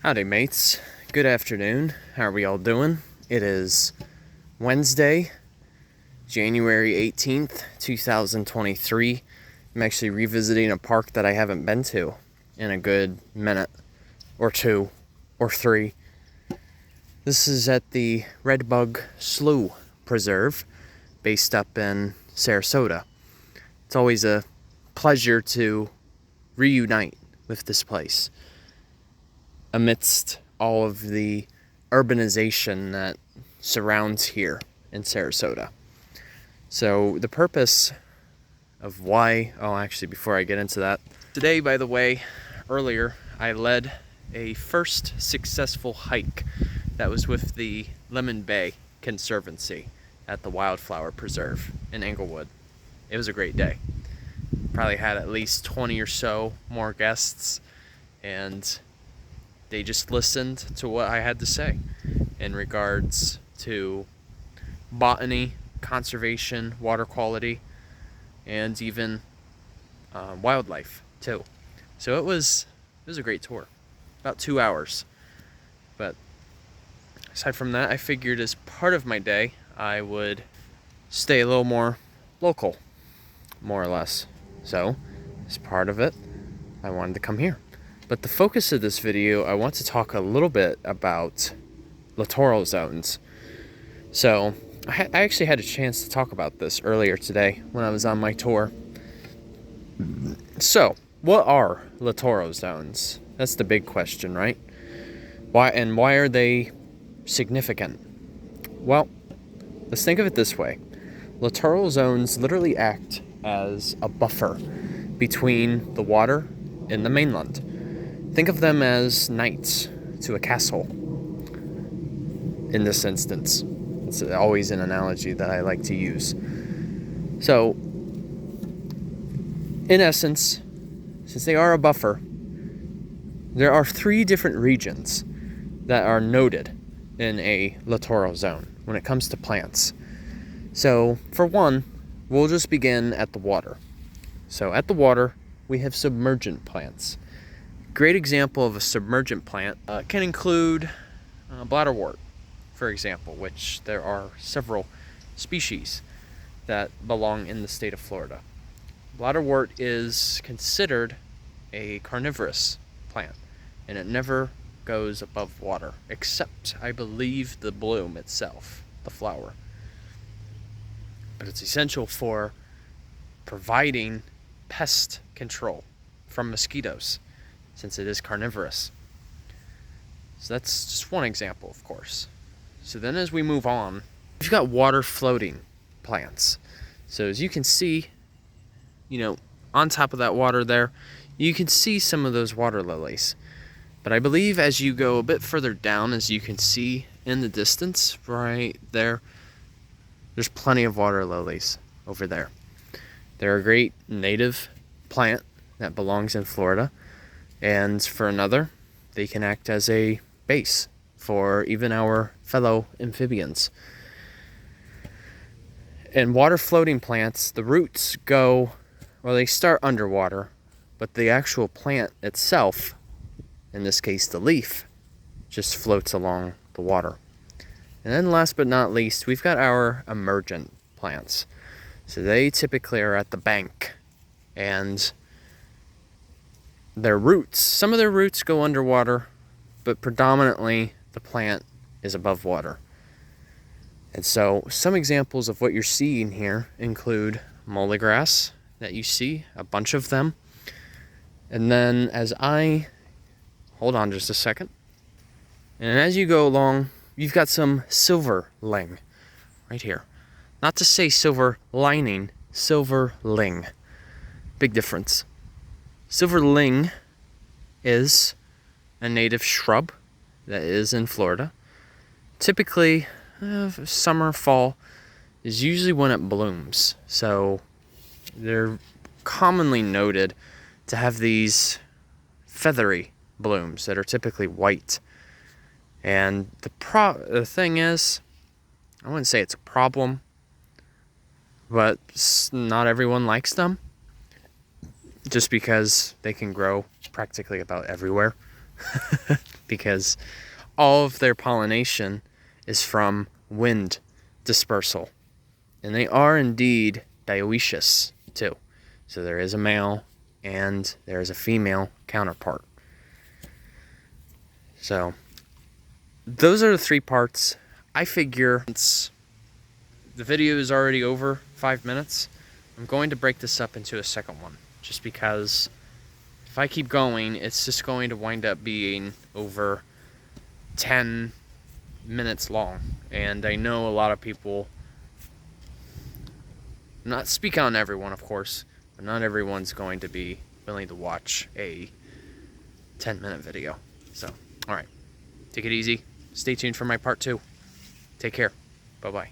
Howdy mates, good afternoon, how are we all doing? It is Wednesday, January 18th, 2023. I'm actually revisiting a park that I haven't been to in a good minute, or two, or three. This is at the Red Bug Slough Preserve, based up in Sarasota. It's always a pleasure to reunite with this place amidst all of the urbanization that surrounds here in Sarasota. So the purpose of actually before I get into that, today, by the way, earlier I led a first successful hike that was with the Lemon Bay Conservancy at the Wildflower Preserve in Englewood. It was a great day. Probably had at least 20 or so more guests, and they just listened to what I had to say in regards to botany, conservation, water quality, and even wildlife too. So it was a great tour, about 2 hours. But aside from that, I figured as part of my day, I would stay a little more local, more or less. So as part of it, I wanted to come here. But the focus of this video, I want to talk a little bit about littoral zones. So I actually had a chance to talk about this earlier today when I was on my tour. So what are littoral zones? That's the big question, right? Why are they significant? Well, let's think of it this way. Littoral zones literally act as a buffer between the water and the mainland. Think of them as knights to a castle. In this instance, it's always an analogy that I like to use. So, in essence, since they are a buffer, there are 3 different regions that are noted in a littoral zone when it comes to plants. So, for one, we'll just begin at the water. So, at the water, we have submergent plants. Great example of a submergent plant can include bladderwort, for example, which there are several species that belong in the state of Florida. Bladderwort is considered a carnivorous plant, and it never goes above water, except, I believe, the bloom itself, the flower. But it's essential for providing pest control from mosquitoes, since it is carnivorous. So that's just one example, of course. So then as we move on, we've got water floating plants. So as you can see, on top of that water there, you can see some of those water lilies. But I believe as you go a bit further down, as you can see in the distance right there, there's plenty of water lilies over there. They're a great native plant that belongs in Florida. And for another, they can act as a base for even our fellow amphibians. In water floating plants, the roots they start underwater, but the actual plant itself, in this case the leaf, just floats along the water. And then last but not least, we've got our emergent plants. So they typically are at the bank, and some of their roots go underwater, but predominantly the plant is above water. And so some examples of what you're seeing here include muley grass that you see, a bunch of them. And then hold on just a second. And as you go along, you've got some silverling right here. Not to say silver lining, silverling. Big difference. Silverling is a native shrub that is in Florida. Typically, summer, fall is usually when it blooms. So they're commonly noted to have these feathery blooms that are typically white. And the thing is, I wouldn't say it's a problem, but not everyone likes them. Just because they can grow practically about everywhere. because all of their pollination is from wind dispersal. And they are indeed dioecious too. So there is a male and there is a female counterpart. So those are the 3 parts. I figure since the video is already over 5 minutes, I'm going to break this up into a second one, just because if I keep going, it's just going to wind up being over 10 minutes long. And I know a lot of people, not speak on everyone, of course, but not everyone's going to be willing to watch a 10-minute video. So, all right, take it easy. Stay tuned for my part 2. Take care. Bye-bye.